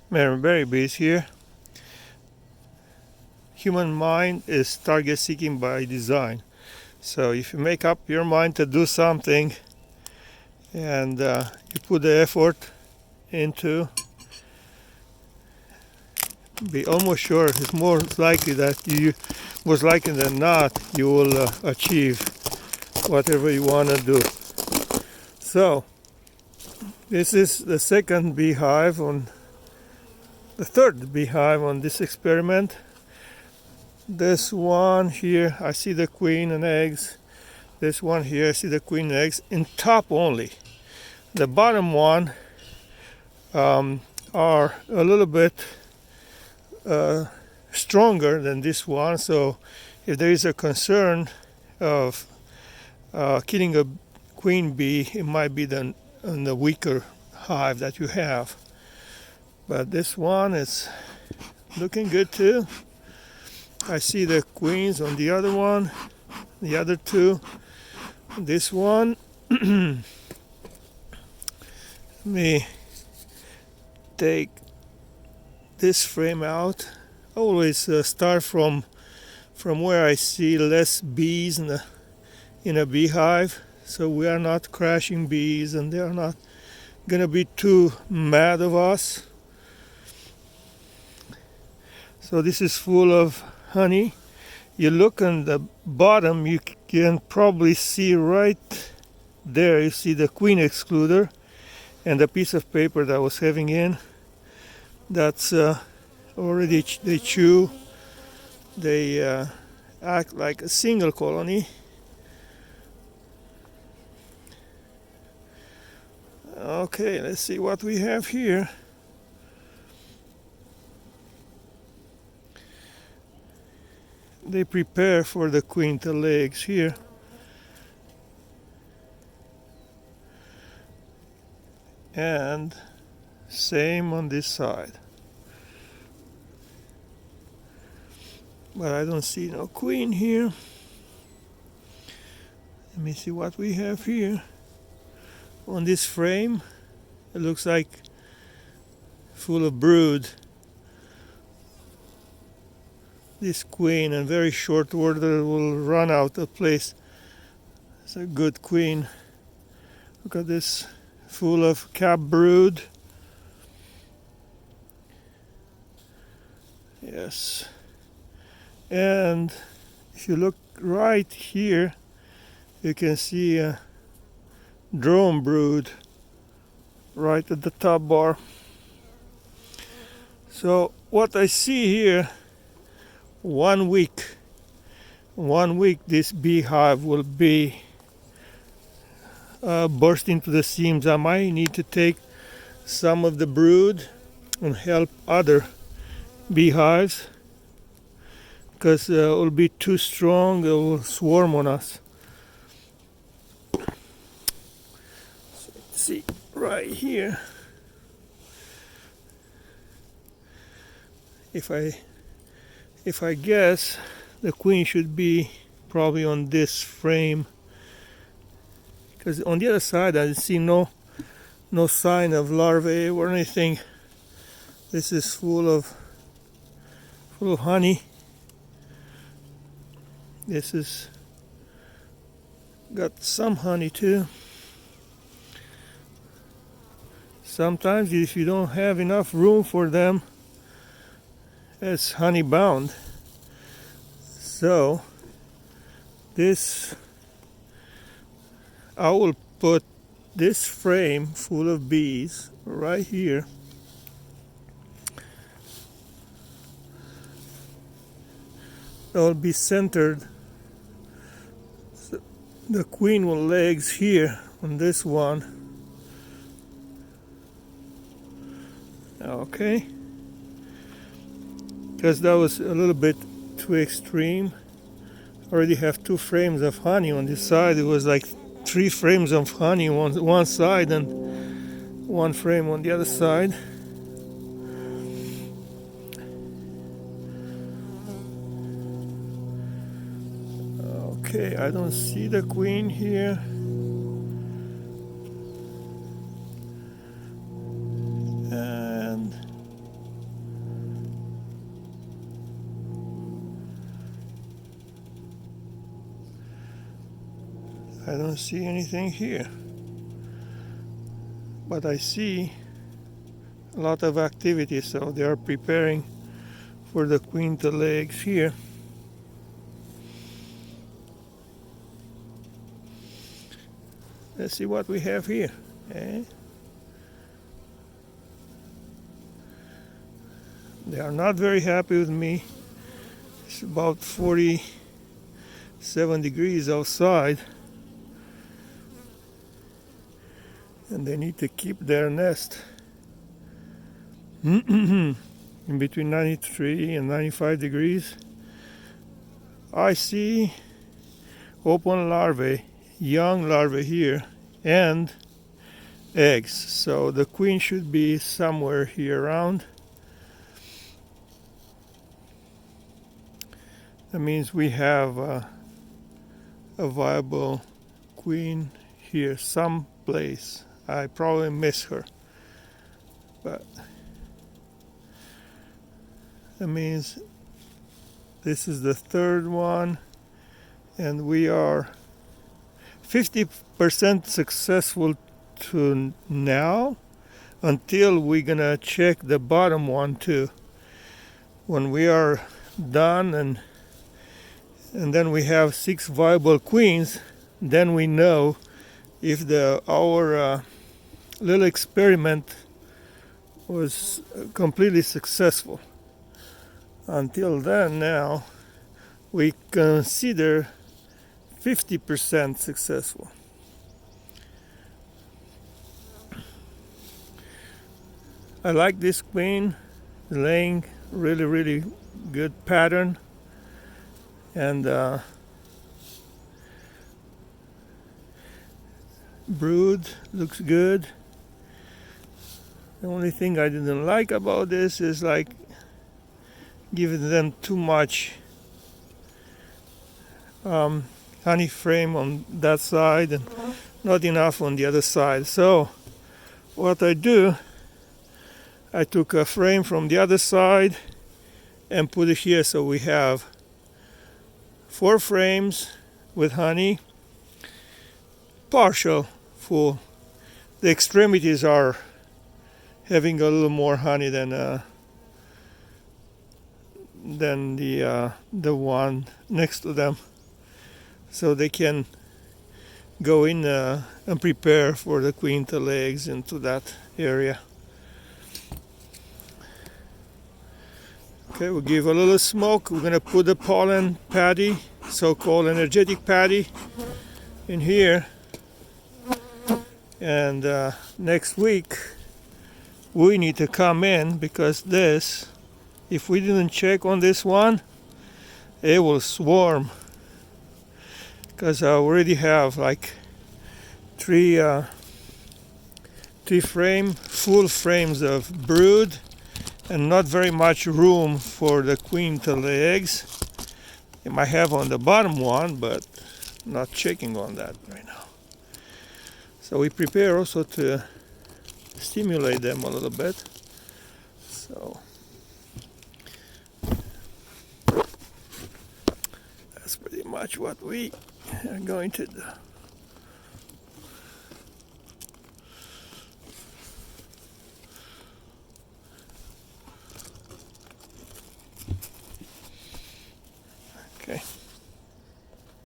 Berry Bees here. Human mind is target seeking by design. So if you make up your mind to do something and you put the effort into, be almost sure it's more likely that you, most likely than not, you will achieve whatever you want to do. So this is the third beehive on this experiment. This one here, I see the queen and eggs. This one here, I see the queen and eggs in top only. The bottom one are a little bit stronger than this one. So if there is a concern of killing a queen bee, it might be the weaker hive that you have. But this one is looking good too. I see the queens on the other one, the other two. This one, let me take this frame out. I always start from where I see less bees in a beehive, so we are not crashing bees and they are not gonna be too mad of us. So this is full of honey. You look on the bottom, you can probably see right there, you see the queen excluder and the piece of paper that was having in. That's already they chew. They act like a single colony. Okay, let's see what we have here. They prepare for the queen to lay eggs here. And same on this side. But I don't see no queen here. Let me see what we have here. On this frame, it looks like full of brood. This queen, in very short order, will run out of place. It's a good queen. Look at this, full of cap brood. Yes. And if you look right here, you can see a drone brood right at the top bar. So what I see here, 1 week this beehive will be bursting to the seams. I might need to take some of the brood and help other beehives because it will be too strong, it will swarm on us. So let's see right here. If I guess, the queen should be probably on this frame, because on the other side I see no sign of larvae or anything. This is full of honey. This is got some honey too. Sometimes if you don't have enough room for them, it's honey bound. So this, I will put this frame full of bees right here. It will be centered. So the queen will lay eggs here on this one. Okay. Because that was a little bit too extreme. I already have 2 frames of honey on this side. It was like 3 frames of honey on one side and 1 frame on the other side. Okay, I don't see the queen here. And I don't see anything here, but I see a lot of activity, so they are preparing for the queen to lay eggs here. Let's see what we have here. Okay. They are not very happy with me. It's about 47 degrees outside, and they need to keep their nest in between 93 and 95 degrees. I see open larvae, young larvae here, and eggs. So the queen should be somewhere here around. That means we have a viable queen here someplace. I probably miss her, but that means this is the third one, and we are 50% successful to now, until we're gonna check the bottom one too. When we are done and then we have 6 viable queens, then we know if our little experiment was completely successful. Until then, now we consider 50% successful. I like this queen, laying really good pattern, and brood looks good. The only thing I didn't like about this is like giving them too much honey frame on that side and not enough on the other side. So what I do, I took a frame from the other side and put it here, so we have 4 frames with honey, partial full. The extremities are having a little more honey than the one next to them, so they can go in and prepare for the queen to lay eggs into that area. Okay, we'll give a little smoke. We're gonna put the pollen patty, so-called energetic patty, in here, and next week we need to come in, because this, if we didn't check on this one, it will swarm, because I already have like three full frames of brood, and not very much room for the queen to lay eggs. It might have on the bottom one, but not checking on that right now. So we prepare also to stimulate them a little bit. So that's pretty much what we are going to do. Okay.